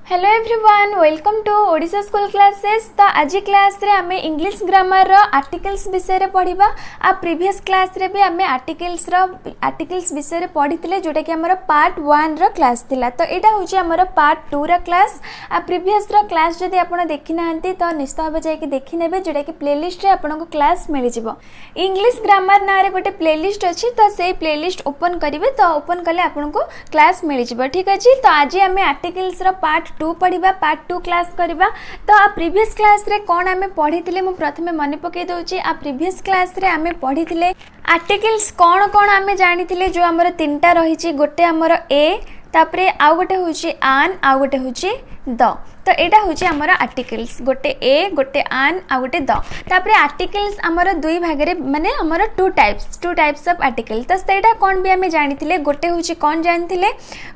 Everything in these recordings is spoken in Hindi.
Hello everyone, welcome to Odisha school classes. तो आज क्लास रे आमे इंग्लिश ग्रामर रो आर्टिकल्स विषय रे पढ़िबा। आ प्रीवियस क्लास रे भी आमे आर्टिकल्स विषय रे पढ़िथिले, जोटा कि हमर पार्ट 1 रो क्लास थिला। तो एटा होची हमर पार्ट 2 रो क्लास। आ प्रीवियस रो क्लास जदि आपण देखि नाहंती तो निश्चित भाबे जाय कि देखि नेबे, जोटा कि प्लेलिस्ट रे आपण को क्लास मिलि जिवो। इंग्लिश ग्रामर ना रे गोटे प्लेलिस्ट अछि, तो सेही प्लेलिस्ट ओपन करिवे तो ओपन कले आपण को क्लास मिलि जिवो। ठीक अछि। तो आज आमे आर्टिकल्स रो पार्ट 2 पढ़िबा, पार्ट 2 क्लास करिबा। तो आ प्रीवियस क्लास रे कोन आमे पढ़िथिले मु प्रथमे मने पके दउची। आ प्रीवियस क्लास रे आमे पढ़िथिले आर्टिकल्स कोन कोन आमे जानिथिले, जो हमर तीनटा रहिची। गोटे हमर ए, तापरे आ गोटे होची आन, आ गोटे होची द। तो एटा होची हमर आर्टिकल्स, गोटे ए, गोटे आन, आ गोटे द। तापरे आर्टिकल्स हमर दुई भागरे माने हमर टू टाइप्स ऑफ आर्टिकल। तो सेटा कोन भी आमे जानिथिले। गोटे होची कोन जानिथिले,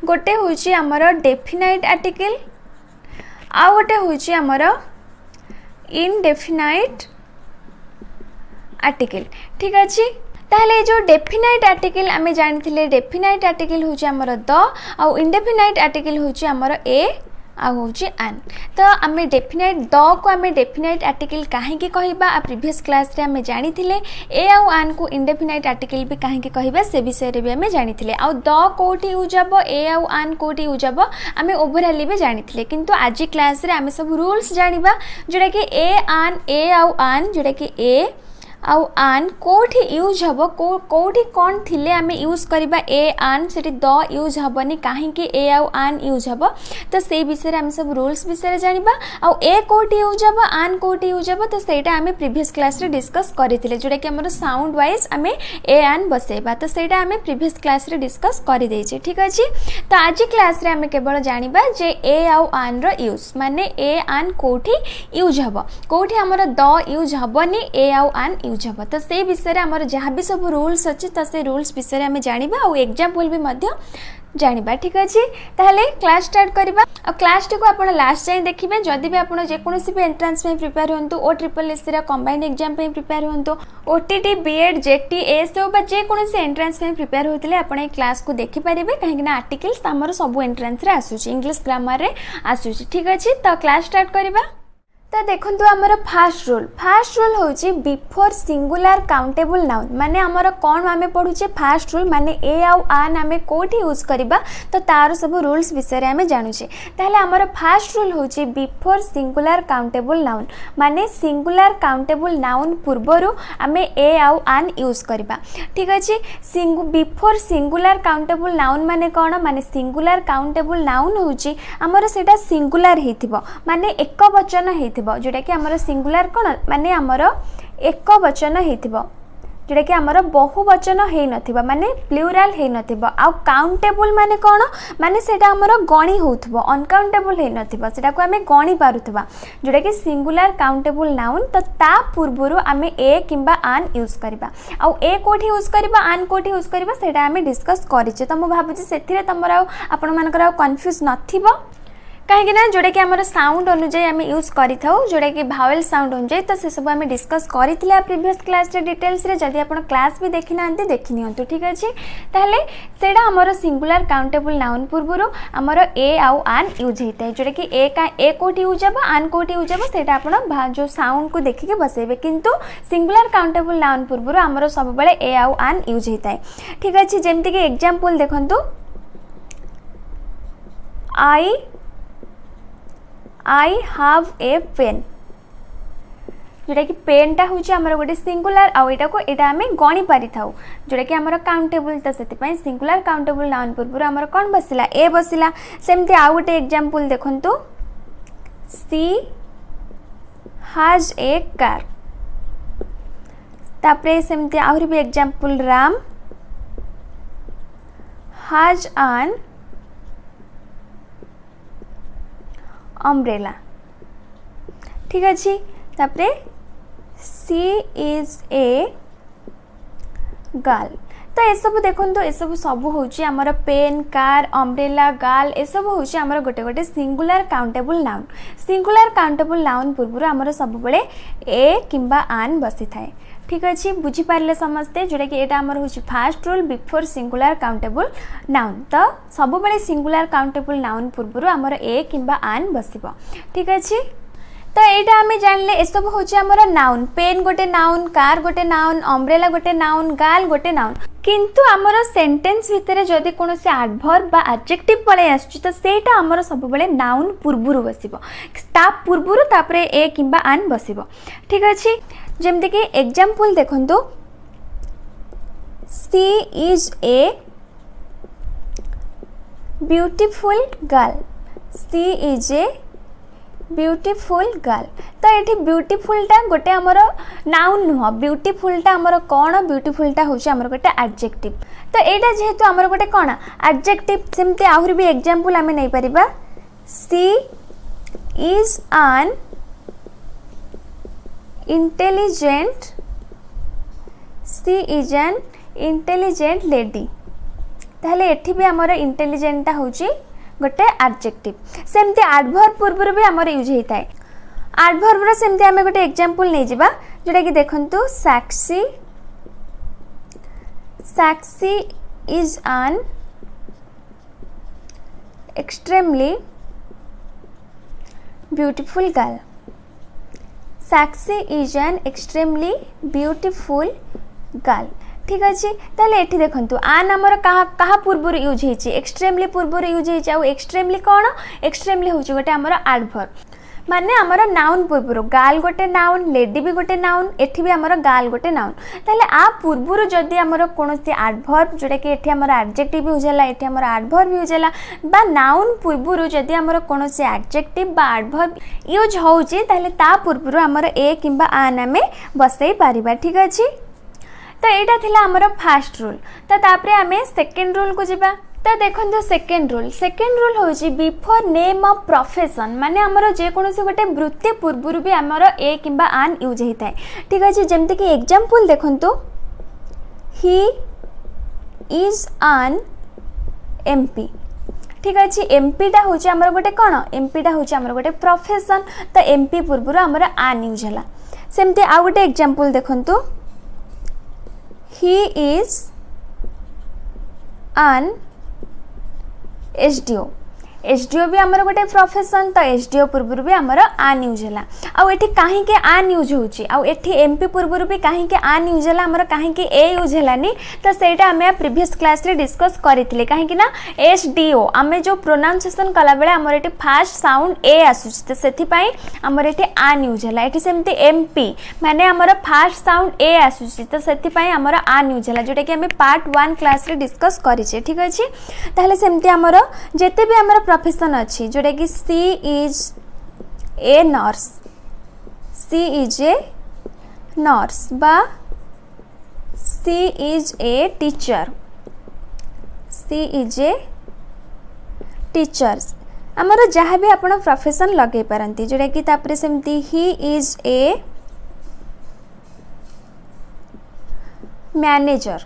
गोटे होची हमर डेफिनाइट आर्टिकल, आ गोटे होची हमर इनडेफिनाइट आर्टिकल। ठीक अछि। ताहले जो डेफिनाइट आर्टिकल आमे जानिथिले, डेफिनाइट आर्टिकल होची हमर द, आ इंडेफिनाइट आर्टिकल होची हमर ए आ होची आन। तो आमे डेफिनाइट द को आमे डेफिनाइट आर्टिकल काहे की कहिबा, आ प्रीवियस क्लास रे आमे जानिथिले। ए आ आन को इंडेफिनाइट आर्टिकल भी काहे की कहिबा से विषय रे भी आमे जानिथिले। आ द कोठी यूज हबो, ए आ आन कोठी यूज हबो, आमे ओवरऑल भी जानिथिले। किंतु आज क्लास रे आमे सब रूल्स जानिबा, जोटा कि ए आ आन, जोटा कि ए आउ आन कोठी यूज हबो, कोठी कोन थिले आमे यूज करिबा ए आन, सेठी द यूज हबनी। काहे कि ए आउ आन यूज हबो, तो से विषय रे आमे सब रूल्स विषय रे जानिबा। आउ ए कोठी यूज हबो, आन कोठी यूज हबो, तो सेटा आमे प्रीवियस क्लास रे डिस्कस करिथिले, जोटा कि हमर साउंड वाइज आमे ए आन बसेबा। तो सेटा आमे प्रीवियस क्लास रे डिस्कस करि दैछे। ठीक अछि। तो आज क्लास रे आमे केवल जानिबा जे ए आउ आन रो यूज, माने ए आन कोठी यूज हबो, कोठी हमर द यूज हबनी, ए आउ आन यूज हबो। तो से विषय रे हमर जहाँ भी सब रूल्स अछि, तो से रूल्स विषय रे हमें जानिबा, और एग्जांपल भी मध्य जानिबा। ठीक अछि। ताहले क्लास स्टार्ट करिबा। और क्लास टी को आपण लास्ट जाय देखिबे। जदि भी आपण जे कोनोसी भी एंट्रेंस में प्रिपेयर होंतु, O triple S C combined exam पे प्रिपेयर होंतु, ओटीटी बीएड जेटी एसओ बा जे कोनोसी एंट्रेंस में प्रिपेयर होतले, आपण ए क्लास को देखि परिबे। काहे ना आर्टिकल्स हमर सब एंट्रेंस रे आसुची, इंग्लिश ग्रामर रे आसुची। ठीक अछि। तो क्लास स्टार्ट करिबा। तो देखंतु हमर फर्स्ट रूल होची बिफोर सिंगुलर काउंटेबल नाउन। माने हमर कोन आमे पढुचे फर्स्ट रूल, माने ए आउ आन आमे कोठी यूज करिबा, तो तार सब रूल्स विषय रे आमे जानुचे। ताहले हमर फर्स्ट रूल होची बिफोर सिंगुलर काउंटेबल नाउन, माने सिंगुलर काउंटेबल नाउन पूर्वरु आमे ए आउ आन यूज करिबा। ठीक अछि। बिफोर सिंगुलर काउंटेबल नाउन माने कोन, माने सिंगुलर काउंटेबल नाउन होची हमर सेटा सिंगुलर हेतिबो, माने एक वचन हेतिबो, जोटा कि हमर सिंगुलर कोन, माने हमर एक वचन हेतिबो, जोटा कि हमर बहु वचन हे नथिबो, माने प्लूरल हे नथिबो। आ काउंटेबल माने कोन, माने सेटा हमर गणी होथबो, अनकाउंटेबल हे नथिबो, सेटा को हमें गणी पारुथबा, जोटा कि सिंगुलर काउंटेबल नाउन। तो ता पूर्वरु हमें ए किंबा आन यूज करबा। आ ए कोठी यूज करबा, आन कोठी यूज करबा, सेटा हमें डिस्कस करिचे। तो मु भाबुची सेथिरे तमरा आपण मानकर कंफ्यूज नथिबो, कहीं ना जोटा कि आमर साउंड अनुଯାयी आम यूज करी जोटा कि भावेल साउंड अनुଯାयी। तो से सब आम डिस्कस करथिले प्रीवियस क्लास रे डिटेल्स रे। जदि आपण क्लास भी देखि नांती देखि नियंतु। ठीक अछि। ताहले सेडा हमर सिंगुलर काउंटेबल नाउन पूर्वरु हमर ए आउ आन यूज हेतै, जोटा कि ए कोठी यूज हबो, आन कोठी यूज हबो, सेटा आपण जो साउंड को देखि के बसेबे। किंतु सिंगुलर काउंटेबल नाउन पूर्वरु हमर सब बेले ए आउ आन यूज हेतै। ठीक अछि। जेमति कि एग्जांपल देखंतु, I have a pen, जोटा कि पेन टा होची हमर गोटे सिंगुलर, आ एटा को एटा हमें गणी पारि थाउ, जोटा कि हमर काउंटेबल। तो सेति पय सिंगुलर काउंटेबल नाउन पूर्व हमर कोन बसिला, ए बसिला। सेमति आ गोटे एग्जांपल देखंतु, सी हैज ए कार। तापरे सेमति आहुरी भी example, Ram has an umbrella. ठीक अछि। तापरे सी इज ए गर्ल। तो ये सब देखंतु, ये सब होची हमर पेन, कार, अम्ब्रेला, गर्ल, ये सब होची हमर गोटे गोटे singular countable noun. Singular countable noun पूर्व हमर सब बळे ए किंबा आन बसी थाए। ठीक अच्छे बुझी पारे समस्ते जोटा कि यहाँ आमर हूँ fast rule before singular countable noun तो सब बड़े सिंगुलर काउंटेबल नाउन पूर्व आमर ए किंबा आन बसिबो ठीक अच्छे तो यहाँ आम जानले ए सब हूँ आमर नाउन पेन गोटे नाउन कार गोटे नाउन अम्ब्रेला गोटे नाउन गाल गोटे नाउन किंतु आमर सेंटेंस भितर जदि कौन से एडवर्ब बा एडजेक्टिव पळे आसुची तो सेटा आमर सब बेले नाउन पूर्वरु बसिबो ता पूर्वरु तापरे ए किंबा आन बसिबो ठीक अछि जेमति कि एग्जांपल देखंतु she is a beautiful girl she is a beautiful girl तो ये ब्यूटीफुलटा गोटे आमर नाउन नुह ब्यूटीफुलटा आमर कौन ब्यूटीफुलटा हूँ आमर गोटे एडजेक्टिव तो यहाँ जेहेतु आमर गोटे कौन एडजेक्टिव सेमती आहरी भी एग्जांपल आम नहीं पारिबा she is an intelligent she is an intelligent lady ताहले एठी भी आमर इंटेलिजेंटा होची गोटे एडजेक्टिव सेमती एडवर्ब पूर्व भी आमर यूज होता है एडवर्ब सेमती आम गोटे एग्जांपल नहीं जिबा जोटा कि देखंतु sexy sexy is an extremely beautiful girl sexy is an extremely beautiful girl ठीक अच्छे ताले एठी देखंतु आन आमर कहा पूर्व यूज होती एक्सट्रीमली पूर्व यूज होती एक्सट्रीमली कौन एक्सट्रीमली हूँ गोटे आमर एडवर्ब माने आमर नाउन पूर्व गाल गोटे नाउन लेडी भी गोटे नाउन एठी भी आमर गाल गोटे नाउन ताले आ पूर्व जदि आमर कौन सी एडवर्ब जोटा कि एठी आमर एडजेक्टिव यूज है एठी आमर एडवर्ब यूज है बा नाउन पूर्व जदि आमर कौन सी एडजेक्टिव बा एडवर्ब यूज होउची ताले ता पूर्व आमर ए किंबा आन आमे बसई पारिबा ठीक अछि तो यहाँ थिला आमर फास्ट रूल तो तापरे आमे सेकेंड रूल को जिबा तो देखो सेकेंड रूल हूँ बिफोर नेम ऑफ प्रोफेशन माने आमर जेकोसी गोटे वृत्ति पूर्व भी आमर ए किंबा आन यूज होता है ठीक अच्छे जमती कि एग्जांपल देखंतु ही इज एन एमपी ठीक अच्छे एमपीटा हूँ आमर गोटे कौन एमपीटा हूँ आमर गोटे प्रोफेशन तो एमपी पूर्व आमर आन यूज है सेमती आउ गोटे एग्जांपल देखंतु he is an SDO SDO भी आमर गोटे प्रोफेशन तो एसडीओ पूर्व भी आमर आन यूज है आउ एठी काहे के आन यूज होची आउ एठी एमपी पूर्व भी काहे के आन यूज है आमर काहे के ए यूज हैलानी तो सेटा आमे प्रीवियस क्लास रे डिस्कस करिथिले काहे कि ना एसडीओ आमे जो प्रोनाउंसिएशन कला बेले आमर एठी फास्ट साउंड ए आसुची तो सेथि पई आमर एठी आन यूज है एठी सेमती एमपी माने आमर फास्ट साउंड ए आसुची तो सेथि पई आमर आन यूज है जोटा कि आमे पार्ट 1 क्लास रे डिस्कस करिचे ठीक अछि ताहले सेमती आमर जेते भी आमर प्रोफेशन अच्छी जोटा कि she is a nurse she is a nurse बा she is a teacher she is a teachers आमर जहाँ भी आप प्रोफेशन लगे पारती जोटा कि तापरे सेमती ही इज ए मैनेजर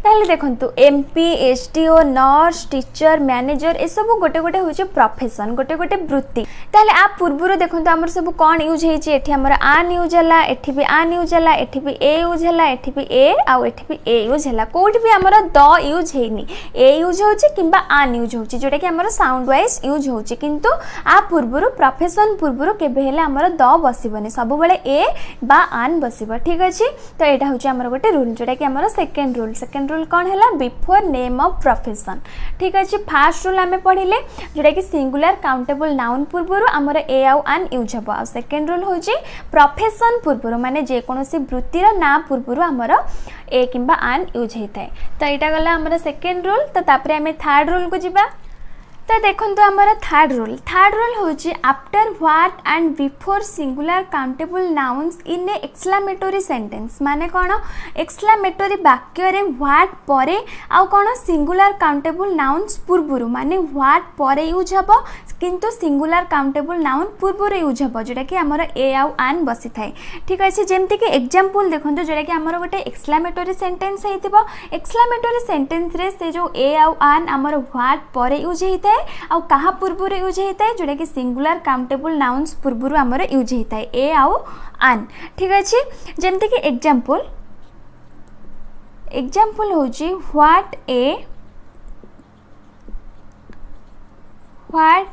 ताहले देखंतु MP SDO nurse teacher manager ए सब गोटे गोटे होचे प्रोफेशन गोटे गोटे वृत्ति ताहले आ पूर्व देखंतु हमर सब कोन यूज हेची एठी हमर आन यूज हला एठी भी आन यूज हला एठी भी ए यूज हला एठी भी ए आउ एठी भी ए यूज हला कोठी भी हमर द यूज हेनी ए यूज होची किंबा आन यूज होची जोटा कि हमर साउंड वाइज यूज होची किंतु आ पूर्व प्रोफेशन पूर्व केबे हेले हमर द बसिबनी सब बेले ए बा आन बसिबो ठीक अछि तो एटा होची हमर गोटे रूल जोटा कि हमर सेकंड रूल कौन है बिफोर नेम ऑफ प्रोफेशन ठीक अच्छे फास्ट रूल आम पढ़ले जोटा कि सिंगुलर काउंटेबल नाउन पूर्व आमर ए आउ आन यूज हम आ सेकेंड रूल हूँ प्रोफेशन पूर्व माने जेकोसी वृत्तिर ना पूर्व आमर ए किंबा आन यूज होता है तो यहाँ गला आमर सेकेंड रूल तो तापरे आम थर्ड रूल को जिबा तो देखो आमर थर्ड रूल हूँ after what and before singular countable nouns in A exclamatory sentence माने कौन एक्सक्लेमेटरी वाक्य रे व्हाट परे आउ कौन सिंगुलर काउंटेबल नाउन्स पूर्व माने व्हाट परे यूज हम किंतु सिंगुलर काउंटेबल नाउन पूर्व यूज हे जोटा कि आमर ए आउ आन बसी थाए ठीक अच्छे जमती कि एग्जांपल देखो जोटा कि आमर गोटे एक्सक्लेमेटरी सेंटेंस होइतिबो एक्सक्लेमेटरी सेंटेंस रे से जो ए आउ आन आमर व्हाट पर यूज होता है आउ कहा पूर्व यूज होता है जोटा कि सिंगुलर काउंटेबल नाउन्स पूर्व आमर यूज होता है ए आउ आन ठीक अच्छे जमती कि एग्जांपल होची what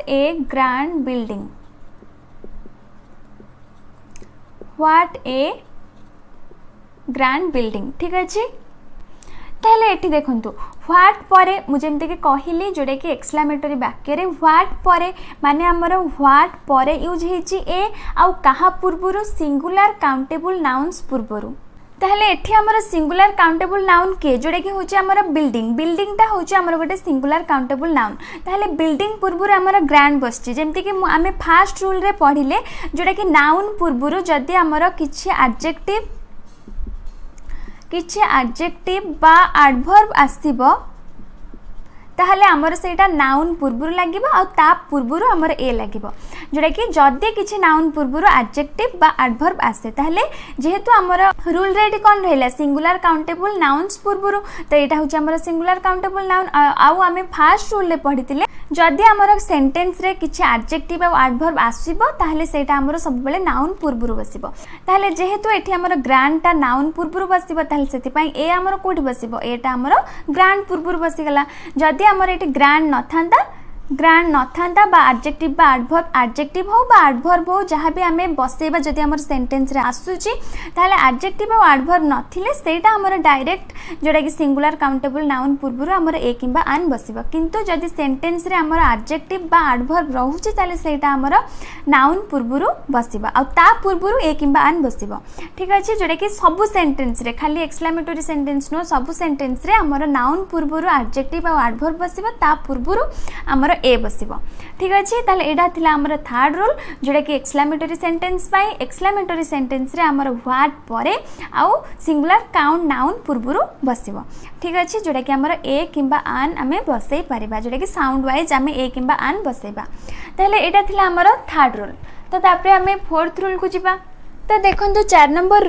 A grand building what A grand building ठीक अच्छे ताहले एठी देखंतु व्हाट परे मुझे जमते कि कहली जोटा कि एक्सक्लेमेटरी वाक्य रे व्हाट परे माने हमर व्हाट परे यूज हेची ए आउ कहा पूर्वरु सिंगुलर काउंटेबल नाउन्स पूर्वरु ताहले एठी हमर सिंगुलर काउंटेबल नाउन के जोटा कि होची हमर बिल्डिंग टा होची हमर गोटे सिंगुलर काउंटेबल नाउन ताहले बिल्डिंग पूर्वरु हमर ग्रैंड बसची जेमति कि आमे फर्स्ट रूल रे पढिले जोटा कि नाउन पूर्वरु जदी हमर किछि एडजेक्टिव बा एडवर्ब आसीबो ताहले आमर सेटा नाउन पूर्वरु लागिबो आ ता पूर्वरु आमर ए लागिबो जोटा कि जदी किछि नाउन पूर्वरु एडजेक्टिव बा एडवर्ब आसे ताहले जेहेतु आमर रूल रेडी कोन रहला सिंगुलर काउंटेबल नाउन्स पूर्वरु तो एटा होछि आमर सिंगुलर काउंटेबल नाउन आउ आमे फर्स्ट रूल रे पढितिले जदी आमर सेंटेंस रे किछि एडजेक्टिव आ एडवर्ब आसीबो ताहले सेटा आमर सब बेले नाउन पूर्वरु बसिबो ताहले जेहेतु एठी आमर ग्रैंड ता नाउन पूर्वरु बसिबो ताहले सेति पई ए आमर कोठी बसिबो एटा आमर ग्रैंड पूर्वरु बसि गला जदी आमर एठी ग्रैंड नथांता बा एडजेक्टिव हो बा एडवर्ब हो जहाँ भी आमे बसेबा जदी हमर सेंटेंस रे आसुची ताले एडजेक्टिव और एडवर्ब नथिले सेटा हमर डायरेक्ट जोटा कि सिंगुलर काउंटेबल नाउन पूर्वरु हमर ए किंबा आन बसिबा किंतु जदी सेंटेंस रे हमर एडजेक्टिव बा एडवर्ब रहउची ताले सेटा हमर नाउन पूर्वरु बसिबा आ ता पूर्वरु ए किंबा आन बसिबा ठीक अछि जोटा कि सब सेंटेंस रे खाली एक्सक्लेमेटरी सेंटेंस नो सब सेंटेंस रे हमर नाउन पूर्वरु एडजेक्टिव और एडवर्ब बसिबा ता पूर्वरु हमर ए बसिबो ठीक अच्छे ताले एडा थिला हमर थर्ड रूल जोटा कि एक्सक्लेमेटरी सेंटेंस पाई एक्सक्लेमेटरी सेंटेंस रे हमर व्हाट परे आउ सिंगुलर काउंट नाउन पूर्वरु बसिबो ठीक अच्छे जोटा कि हमर ए किंबा आन आमे बसई परिबा जोटा कि साउंड वाइज आमे ए किंबा आन बसैबा ताले एडा थिला हमर थर्ड रूल तो तापरे आमे फोर्थ रूल को जिबा तो देखो 4 नंबर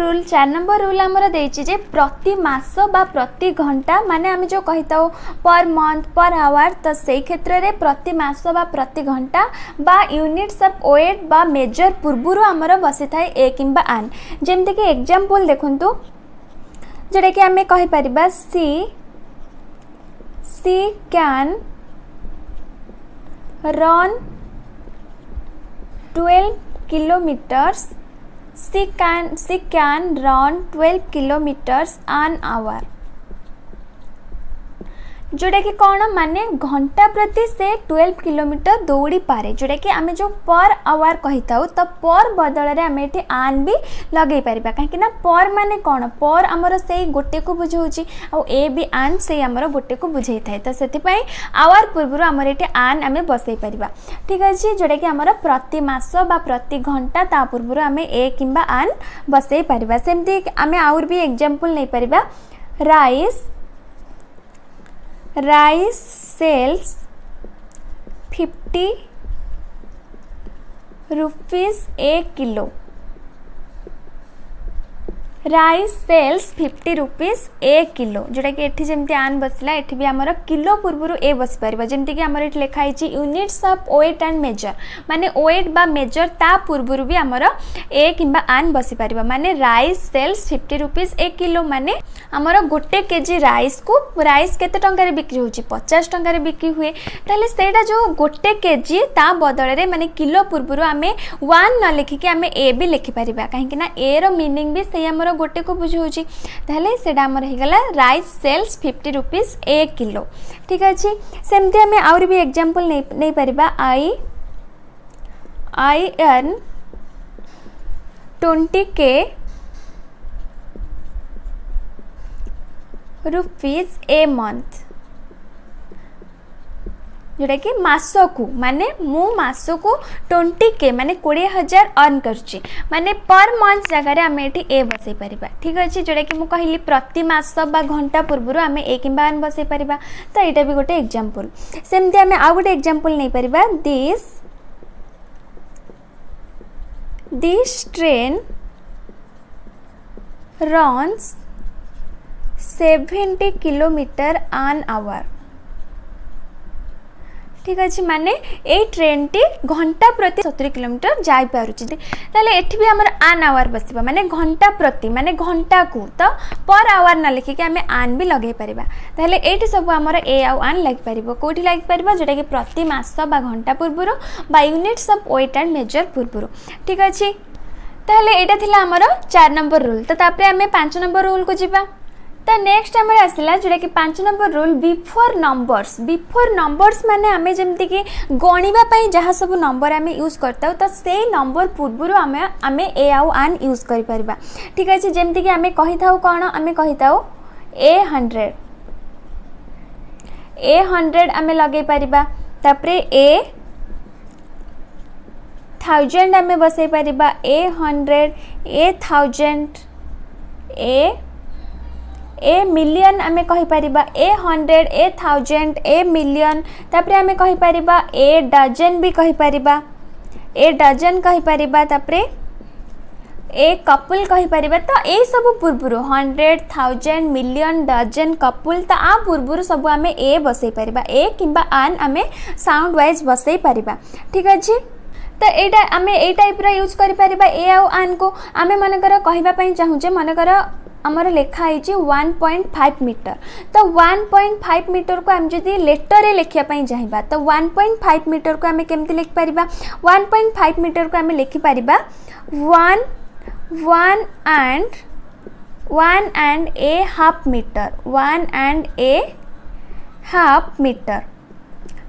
रूल आमर देछि जे प्रति मास बा प्रति घंटा माने आम जो कहिता पर मंथ पर आवर तो से क्षेत्र रे प्रति मास बा प्रति घंटा बा यूनिट्स ऑफ वेट बा मेजर पूर्वरु आमर बसी थाए ए किंबा आन जेमते कि एग्जांपल देखंतु जेडे कि आमे कहि परिबा सी can run 12 kilometers she can run 12 kilometers an hour जोटा कि कौन माने घंटा प्रति से 12 किलोमीटर दौड़ी पारे जोटा कि आमे जो पर आवर कहिता तो पर बदल रे आमे एठी आन भी लगे परिबा काहे ना पर माने कौन पर हमर से गोटे को बुझौची आ ए बी आन से हमर गोटे को बुझाई थाए तो सेति पई आवर पूर्व हमर एठी आन आमे बसई परिबा ठीक अछि जोटा कि हमर प्रति मास बा प्रति घंटा ता पूर्व आमे ए किंबा आन बसई परिबा सेमति आमे और भी एग्जांपल नै परिबा rice sells 50 rupees a kilo rice sells 50 rupees a kilo जोटा कि एठी जेमति आन बसला एठी भी हमर किलो पूर्वरु ए बस परबा जेमति कि हमर एठी लिखा हिची units of weight and measure माने वेट बा मेजर ता पूर्वरु भी हमर ए किंबा आन बसी परबा माने rice sells 50 rupees a kilo माने हमर गोटे केजी राइस को राइस केते टंका रे बिक्री होची 50 टंका रे बिक्री हुए ताले सेटा जो गोटे केजी ता बदल रे माने किलो पूर्वरु आमे 1 न लिखि के आमे ए भी लिखि परिबा काहे कि ना ए रो मीनिंग भी से हमर गोटे को बुझौची ताले सेडा हमर हे गला rice sells 50 rupees a kilo ठीक अछि सेमते हमें और भी एग्जांपल नै परिबा I earn 20k rupees a month जोटा कि मासकू माने मु मासकू 20K माने 20,000 अर्न करची माने पर मंथ जगह आम ये ए बसई पार ठीक अच्छे जोटा कि मुझे कहली प्रति मास बा घंटा पूर्व आम ए कि आन बसई पार तो यहाँ भी गोटे एग्जांपल सेमती आम आउ गोटे एग्जांपल नहीं Paribas this train runs 70 kilometre an hour ठीक अच्छे माने ए ट्रेन टी घंटा प्रति 70 किलोमीटर जाई पारुछि ताले एठी भी हमर आन आवर बसिबा माने घंटा प्रति माने घंटा को तो पर आवर ना लिखि के हमें आन भी लगे परिबा ताले एठी सब हमर ए आउ आन लाग परिबो कोठी लाग परिबा जेटा कि प्रति मास बा घंटा पूर्वरो बा units of weight and measure पूर्वरो ठीक अच्छे ताले एटा थिला हमर 4 नंबर रूल तो तापरे हमें 5 नंबर रूल को जिबा तो नेक्स्ट आम आसला जोटा कि 5 नंबर रूल बिफोर नंबर्स माने आमे जमती कि गणिबा जहाँ सब नंबर आमे यूज करता तो से नंबर पूर्व आमे ए आउ आन यूज करि परिबा ठीक अच्छे जमती कि आमे कहि थाउ कोन आमे कहि थाउ ए 100 आमे लगे परिबा तापरे ए 1000 आमे बसई परिबा ए 100 ए 1000 ए मिलियन आमे कहि परिबा ए 100 ए 1000 ए मिलियन तापरे आमे कहि परिबा ए डजन भी कहि परिबा ए डजन कहि परिबा तापरे ए कपल कहि परिबा तो ए सब पूर्वरु 100,000 मिलियन डजन कपल तो आ पूर्वरु सब आमे ए बसई परिबा ए किंबा आन आमे साउंड वाइज बसई परिबा ठीक अछि तो एटा आमे ए टाइप रा यूज करि परिबा ए आ आन को आमे मनकर कहिबा पई चाहू जे मनकर आमर लेखा है 1.5 मीटर तो 1.5 मीटर को आम जदि लेटर लिखापी चाहिए तो 1.5 मीटर को आम केमती लिखिपर 1.5 मीटर को आम लिखिपर 1 and a half metre 1 and a half metre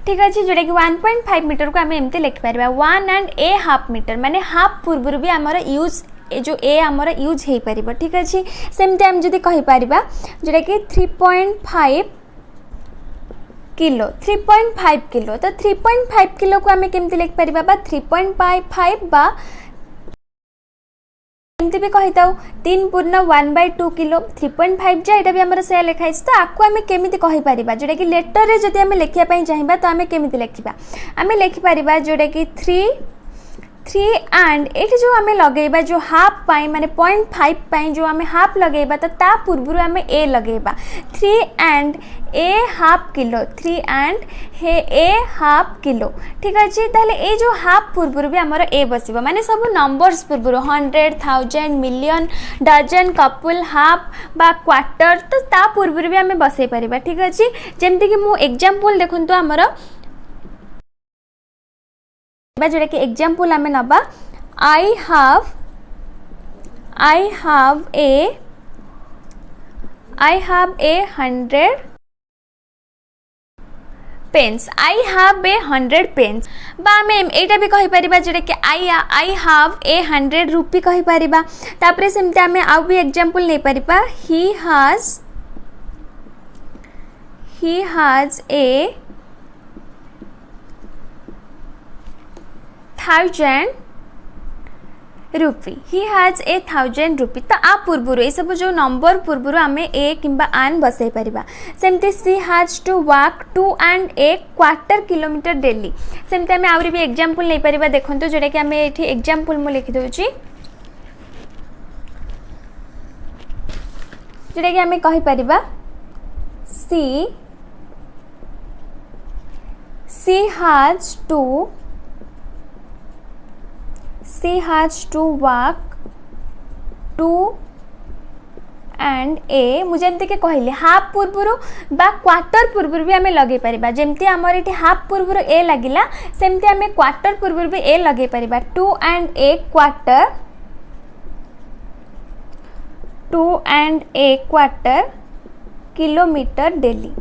ठीक अच्छे जोटा कि 1.5 मीटर को आम एमती लिखिपर 1 and a half मीटर माने हाफ पूर्व भी आमर यूज जो ए आमर यूज हो पार ठीक अच्छे सेमती आम जदि कहीपर जोटा कि 3.5 किलो 3.5 किलो तो 3.5 किलो को आम केमती लिखिपर 3.55 बा एमती भी कही था 3 पूर्ण 1/2 किलो 3.5 जा यहाँ भी आम से लिखाई तो आपको आम केमी कहीपर जोटा कि लेटर रे जदि आम लिखापी चाहिए तो आम केमी लिखा आम लिखिपर जोटा कि 3 एंड ये जो आम लगेबा जो हाफ पाई माने 0.5 पाई जो आम हाफ लगेबा तो ता पूर्व आम ए लगेबा 3 and A half kilo 3 and A half kilo ठीक अच्छे ताहले ए जो हाफ पूर्व भी आमर ए बसिबो माने सब नंबर्स पूर्व 100,000 मिलियन डजन कपल हाफ बा क्वार्टर तो ता पूर्व भी आम बसई पारिबा ठीक अच्छे जेमती कि मु एग्जांपल देखंतु आमर जोटा कि एग्जांपल आमे नबा I have a 100 pens I have a 100 pens बा आमे एटा भी कहि परिबा जोटा कि आई हैव ए 100 रुपी कहि परिबा तापरे सेमते आमे आउ भी एग्जांपल नै परिबा he has a 1000 rupee he has a 1000 रुपी तो आ पूर्व ये सब जो नंबर पूर्व आम ए किंबा आन बसई पारिबा सेमती she has to walk 2 and a quarter kilometre daily सेमती आम आउरी भी एग्जांपल नहीं पारिबा देखंतु जोटा कि आम एठी एग्जांपल मु लिखि दउची जोटा कि आम कहि Paribas she has to walk 2 and a मुझे एमती के कहले हाफ पूर्व बा क्वार्टर पूर्व भी आम लगे पारिबा जेमती आमर ये हाफ पूर्व ए लगिला सेमती आम क्वार्टर पूर्व भी ए लगे Paribas 2 and a quarter 2 and a quarter kilometre daily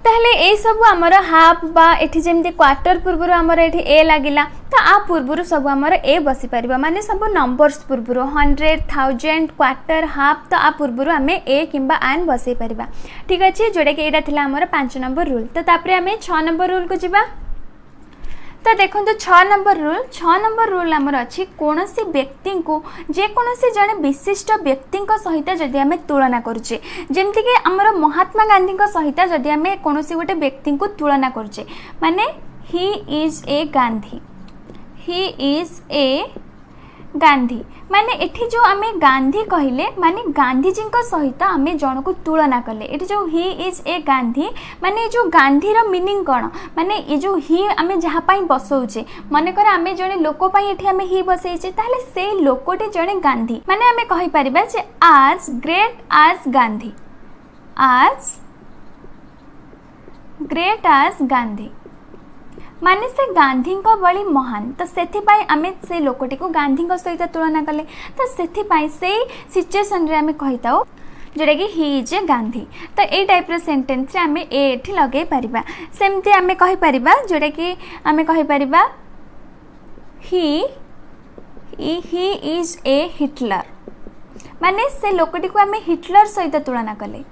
ताहले ए सब आमर हाफ बा एठी जेमती क्वार्टर पूर्व आमर एठी ए लागिला तो आ पूर्व सब आमर ए बसी परिबा माने सब नंबर्स पूर्व 100 1000 क्वार्टर हाफ तो आ पूर्व आम ए किंबा आन बसई परिबा ठीक अच्छे जोटा कि एटा थिला आमर 5 नंबर रूल तो तापरे आम 6 नंबर रूल को जिबा तो देखो 6 नंबर रूल आमर अच्छी कौन सी व्यक्ति को जेकोसी जड़े विशिष्ट व्यक्ति सहित जदि आम तुलना करुचे जमती कि आमर महात्मा गांधी सहित जदि आम कौन गोटे व्यक्ति को तुलना करुचे माने he is a Gandhi Gandhi माने एठी जो आमे गांधी कहले माने गांधीजी सहित आमे जन को तुलना कले एठी जो ही इज ए गांधी माने जो गांधी रो मीनिंग कौन माने ये जो ही आमे जहा पाई बसौचे माने कर आमे जने लोक पाई एठी आमे ही बसैचे ताहले से लोकटे जने गांधी माने आमे कहि परिबा जे आज ग्रेट आज गांधी गांधी माने से गांधी बड़ी महान तो से आमे से लोकटी को गांधी सहित तुलना कले तो से सिचुएशन रे आमे कहिता जोटा कि ही इज ए गांधी तो ये टाइप रो सेंटेंस रे आमे एठी लगे परिबा सेमती आमे कहि परिबा जोटा कि आमे कहि परिबा ही इज ए हिटलर माने से लोकटी को आमे हिटलर सहित तुलना कले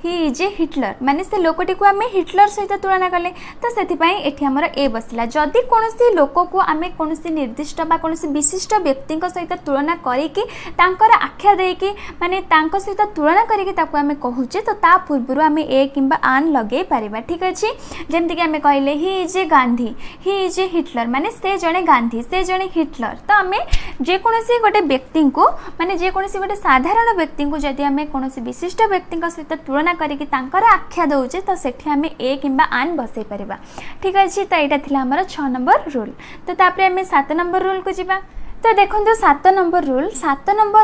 ही इज ए हिटलर माने से लोकटी को आमे हिटलर सहित तुलना कले तो से एठी हमर ए बसला जदि कोनोसी लोक को आमे कोनोसी निर्दिष्ट बा कोनोसी विशिष्ट व्यक्ति सहित तुलना करिकि तांकर आख्या देकी माने तांको सहित तुलना करिकि ताको आमे कहूचे तो ता पूर्वरु आमे ए किंबा आन लगे परिबा ठीक अछि जेमति कि आमे कहले he is a Gandhi he is a Hitler माने से जणे गांधी से जणे हिटलर तो आमे जे कोनोसी गोटे व्यक्ति को माने जे कोनोसी गोटे साधारण व्यक्ति को जदि आमे कोनोसी विशिष्ट व्यक्ति सहित तुलना करिकि तांकर आख्या दउचे तो सेठी आमे ए किंबा आन बसई परिबा ठीक अछि तो एटा थिला हमर 6 नंबर रूल तो तापरे आमे 7 नंबर रूल को जिबा तो देखो 7 नंबर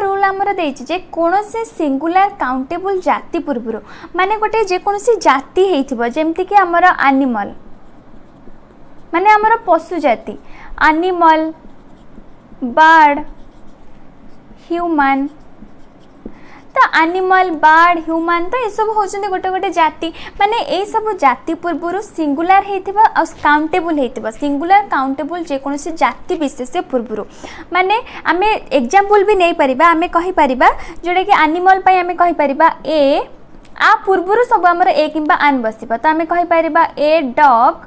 रूल आमर देछि जे कोनोसी सिंगुलर काउंटेबल जाति पूर्व माने गोटे जे कोनोसी जाति हेइथिबो जेमति कि हमर एनिमल माने हमर पशु जाति एनिमल बर्ड ह्यूमन तो एनिमल बर्ड ह्यूमन तो ये सब होचंदी गोटे गोटे जाति माने ए सब जाति पूर्व सिंगुलर हेइथिबा आ काउंटेबल हेइथिबा सिंगुलर काउंटेबल जे कोनोसी जाति विशेष पूर्व माने आमे एग्जांपल भी नै परिबा आमे कहि परिबा जोडे कि एनिमल पय आमे कहि परिबा ए आ पूर्व सब हमर ए किंबा आन बसिबा तो आमे कहि परिबा a dog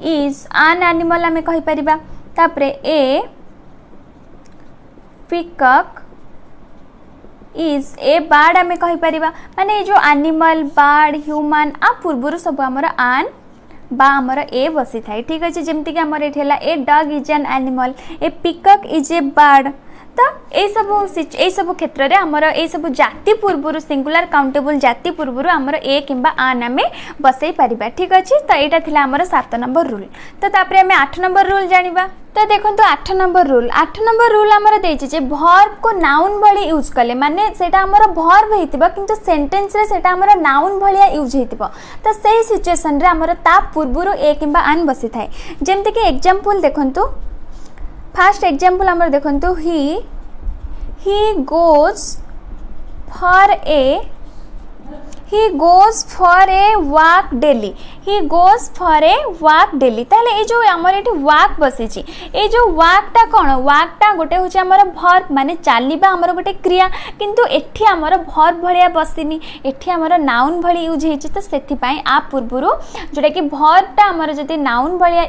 is an animal आमे कहि परिबा तापरे a peacock is a bird आमे कहि परिबा माने ये जो एनिमल बर्ड ह्यूमन आ पूर्व सब हमर आन बा हमर ए बसी थाए ठीक अछि जेमति कि हमर एठेला a dog is an animal a peacock is a bird तो ए सब क्षेत्र रे हमर ए सब जाति पूर्व सिंगुलर काउंटेबल जाति पूर्व हमर ए किंबा आन आमे बसई परिबा ठीक अछि तो एटा थिला हमर 7 नंबर रूल तो तापरे हमें 8 नंबर रूल जानिबा तो देखो 8 नंबर रूल हमर देछि जे वर्ब को नाउन भली यूज कले माने सेटा हमर वर्ब हेतिबा किंतु सेंटेंस रे सेटा हमर नाउन भलिया यूज हेतिबा तो सेही सिचुएशन रे हमर ता पूर्वरु ए किंबा आन बसी थाए जेमते कि एग्जांपल देखंतु फर्स्ट एग्जांपल हमर देखंतु he goes for a walk daily ताले ए जो हमर एठी walk बसिची ए जो walk टा कोन walk टा गोटे होची हमर verb माने चालिबा हमर गोटे क्रिया किंतु एठी हमर verb भलिया बसिनी एठी हमर नाउन भली यूज हेची तो सेथि पई आ पूर्वरु जोटा कि verb टा हमर जति नाउन भलिया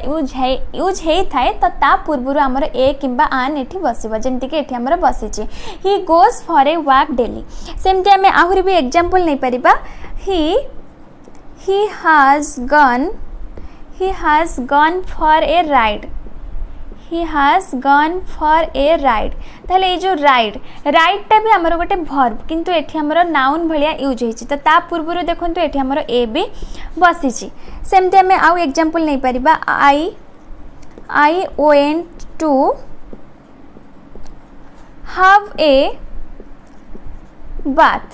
यूज हेई थाए तो ता पूर्वरु हमर ए किंबा आन एठी बसिबा जेमति कि एठी हमर बसिची he goes for a walk daily सेमति हमें आहुरी भी एग्जांपल नै परिबा he has gone for a ride ताले ए जो राइड टा भी हमर गोटे वर्ब किंतु एठी हमर नाउन भलिया यूज हेछि तो ता पूर्वरु देखंतु एठी हमर ए बी बसिछि सेमते हमें आउ एग्जांपल नै परिबा I went to have a bath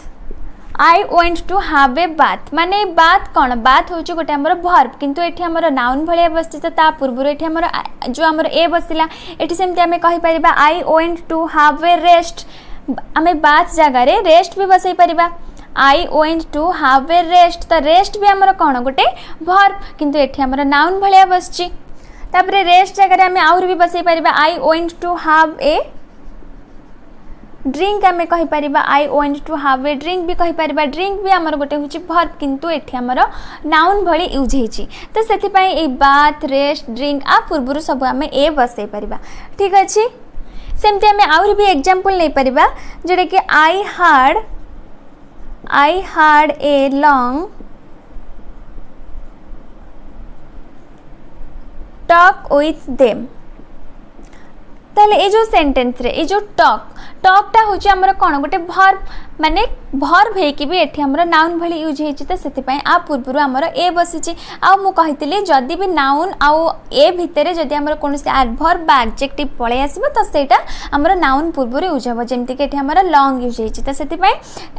I went to have a bath माने बात कौन बात होची गोटे हमर वर्ब किंतु एठी हमर नाउन भलिया बसति तो ता पूर्वरु एठी हमर जो हमर ए बसिला एठी सेमते हमें कहि परिबा I went to have a rest आमे बात जगह रे रेस्ट भी बसई परिबा I went to have a rest तो रेस्ट भी आमर कौन गोटे वर्ब किंतु एठी आमर नाउन भलिया बसची तापरे रेस्ट जगह आम आहुरी भी बसई पारिबा I went to have a drink आम कहीपर I went to have a drink भी कहीपर ड्रिंक भी आमर गोटे हूँ वर्ब किंतु एठी आमर नाउन भली यूज होती तो से बाथ रेस्ट ड्रिंक आ पूर्व सब आम ए बसई पारिबा ठीक अच्छे सेमती आम आहुरी भी एग्जांपल नहीं पारिबा जोटा कि I had a long talk with them ताले ए जो सेंटेंस रे ए जो टॉकटा हूँ आमर कौन गोटे वर्ब माने वर्ब होकि भी एठी आमर नाउन भली यूज होती तो से आ पूर्व आमर ए बसी आउ कही जदि भी नाउन आउ ए भितर जदि आमर कौन एडवर्ब बा एडजेक्टिव पळै आसीबो तो सेटा आमर नाउन पूर्व यूज हम जमती कि एठी आमर लॉन्ग यूज होती तो से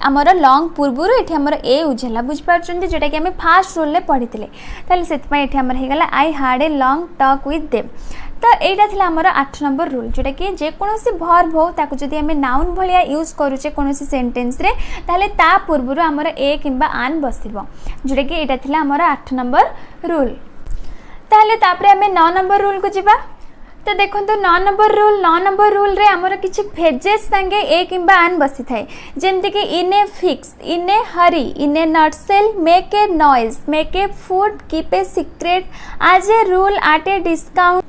आमर लॉन्ग पूर्व एठी आमर ए यूज है बुझिपारछन्ती जोटा कि आम फास्ट रूल पढ़ी ताले से एठी आमर हो गला I had a long talk with them तो यहाँ थी आमर 8 नंबर रूल जोटा कि जेकोसी वर्ब हो ताकू जदि आम नाउन भलिया यूज करूचे कौन सेंटेंस रे ताले ता पूर्व आमर ए किंबा आन बसिबो जोटा कि यहाँ थी आमर 8 नंबर रूल ताहले तापरे आम 9 नंबर रूल को जिबा तो देखो 9 नंबर रूल रे आमर किछि फेजेस संगे ए किंबा आन बसी थाए जेमति कि in a fix in a hurry in a nutshell make a noise make a food keep a secret as a rule at a discount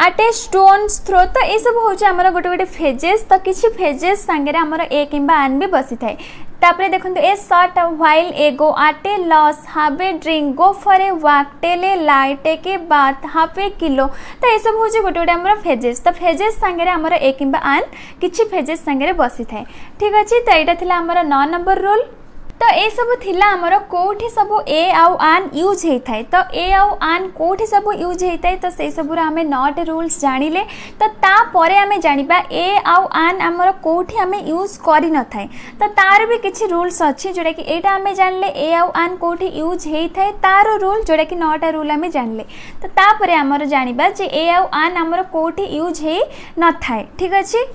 at a stone's throw तो ये सब हूँ आमर गोटे गोटे फेजेस तो किसी फेजेस सांगे आमर ए किंबा आन भी बसी थाए तापरे देखो a short while a go at a loss have a drink go for a walk tell a lie take a bath half a kilo तो ये सब हूँ गोटे गोटे आमर फेजेस तो फेजेस सांगे आमर ए किंबा आन किसी फेजेस सांगे बसी थाए ठीक अच्छे तो यहाँ थी आमर 9 नंबर रूल तो ये सब थिला आमर कोठी सब ए आउ आन यूज होता है तो ए आउ आन कोठी सब यूज होता है तो से सब आम 9 रूल्स जानिले तो तापर आम जानिबा ए आउ आन आमर कोठी आम यूज करि न थाए तो तार भी किछि रूल्स अच्छी जोटा कि एटा आम जानले ए आउ आन कोठी यूज होता है तार रूल जोटा कि 9 रूल आम जानले तो तापर आमर जानिबा जे ए आउ आन आमर कोठी यूज हो न थाए ठीक अच्छे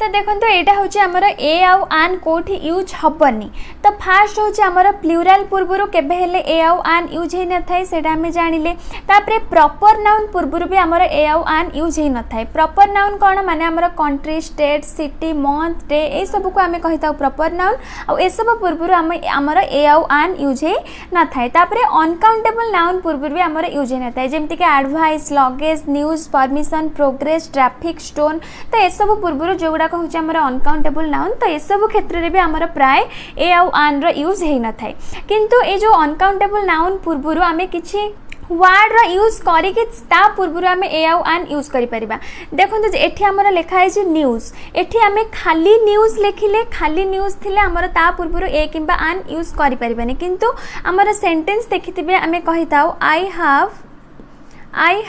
तो देखो तो यहाँ हूँ आमर ए आउ आन कोठी यूज हेनी तो फास्ट हूँ आमर प्लूराल पूर्व केबे हेले ए आउ आन यूज हो न थाए सेटा आम जानिले तापरे प्रॉपर नाउन पूर्व भी आमर ए आउ आन यूज हो न थाए प्रॉपर नाउन कौन माने आमर country state city month day ए सब को आम कही था प्रॉपर नाउन आ ए सब पूर्व आमर ए आउ आन यूज हो न थाए तापरे अनकाउंटेबल नाउन पूर्व भी आमर यूज हो न थाए जेमति कि advice luggage news permission progress traffic stone तो ए सब पूर्व जो गुड़ाक हूँ आमर अनकाउंटेबल नाउन तो ये सब क्षेत्र में भी आमर प्राय ए आउ आन रो यूज हो न थाए किंतु ये जो अनकाउंटेबल नाउन पूर्व आम किछि वार्ड रो यूज करिके ता पूर्व आम ए आउ आन यूज करि परिबा देखो एठी आमर लिखा है न्यूज एठी आम खाली न्यूज लिखिले खाली न्यूज थिले आमर ता पूर्व ए किंबा आन यूज करि परिबानी किंतु आमर सेंटेंस देखिथिबे आम कहि ताऊ आई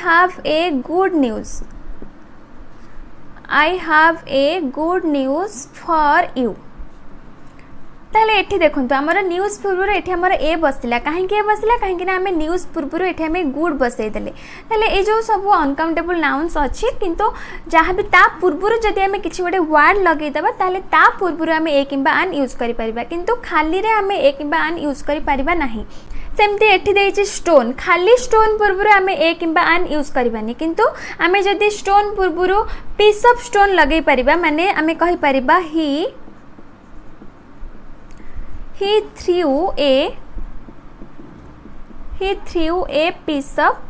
have a good news I have a good news for you ताहले एठी देखंतु हमर न्यूज़ पूर्व एठी हमर ए बसला काहे के बसला काहे कि ना हमें न्यूज़ पूर्व एठी हमें गुड बसै देले ताहले ए जो सब अनकाउंटेबल नाउन्स अछि किंतु जहाँ भी ता पूर्व जदि हमें किछि गोटे वर्ड लगै दबा ताहले ता पूर्व हमें ए किंबा आन यूज करि परिबा किंतु खाली रे हमें ए किंबा आन यूज करि परिबा नाही सेमती एठी देइछि स्टोन खाली स्टोन पूर्व आम ए किंबा आन यूज करबानी किंतु आम जदि स्टोन पूर्व पीस ऑफ स्टोन लगे परिबा माने आम कहि परिबा ही threw a piece of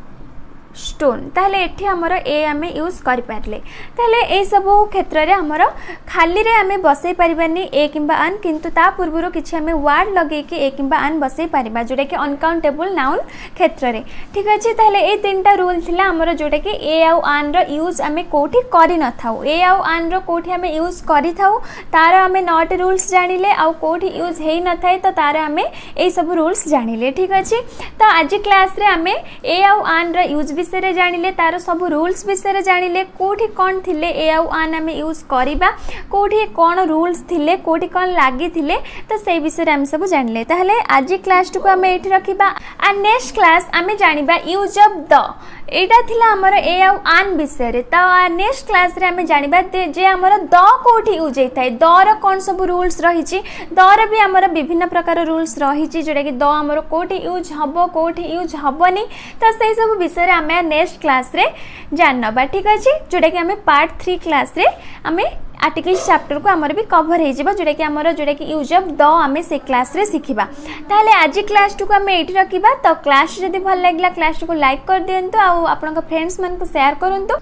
stone ताहले एठी हमर ए आमे यूज करि पारले ताहले ए सब क्षेत्र रे हमर खाली रे आमे बसै परिबानी ए किंबा आन किंतु ता पूर्वरो किछि आमे वर्ड लगे कि ए किंबा आन बसै परिबा जोटा कि अनकाउंटेबल नाउन क्षेत्र रे ठीक अछि ताहले ए तीनटा रूल थिला हमर जोटा कि ए आउ आन रो यूज आमे कोठी करि न थाउ ए आउ आन रो कोठी आमे यूज करि थाउ तार आमे नॉट रूल्स जानिले आउ कोठी यूज हेइ न थाए तो तार आमे ए सब रूल्स जानिले ठीक अछि तो आज क्लास रे आमे ए आउ आन रो यूज भी विषय जानिले तार सब रूल्स विषय जानिले कोठी कौन थिले ए आउ आन आम यूज करवा कोठी कौन रूल्स थिले कोठी कौन लगी थिले तो से विषय आम सब जानिले ताहले आज क्लास टू को आम ये रखा आ नेक्स्ट क्लास आम जानिबा यूज ऑफ द एटा थिला हमर ए आउ आन विषय रे तो नेक्स्ट क्लास रे आम जानिबा जे हमर द कोठी यूज होता द रो कौन सब रूल्स रही द रो भी हमर विभिन्न प्रकार रूल्स रही जोटा कि द हमर कोठी यूज हबो कोठी यूज हबनी तो से सब विषय आम नेक्स्ट क्लास रे जानबा ठीक अच्छे जोटा कि आम पार्ट 3 क्लास रे आम आर्टिकल्स चैप्टर को आमर भी कवर हो जोटा कि आमर जोटा कि यूज ऑफ द आम से क्लास रे शिखिबा ताहले आज क्लास टू को आम ये रखा तो क्लास जदि भल लगे क्लास टू को लाइक कर दिंतु आपन फ्रेंड्स मान को शेयर करंतु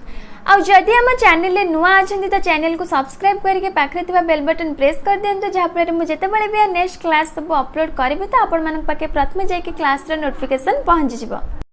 आउ जदि हम चैनल रे नुआ अछंती तो चैनल को सब्सक्राइब करके पाखरे थिबा बेल बटन प्रेस कर दिंतु जहाँ पर मु जेतेबेले भी नेक्स्ट क्लास सब अपलोड करिबे तो आपण मान पाके प्रथमे जाके क्लास रे नोटिफिकेशन पहुंची जिवो।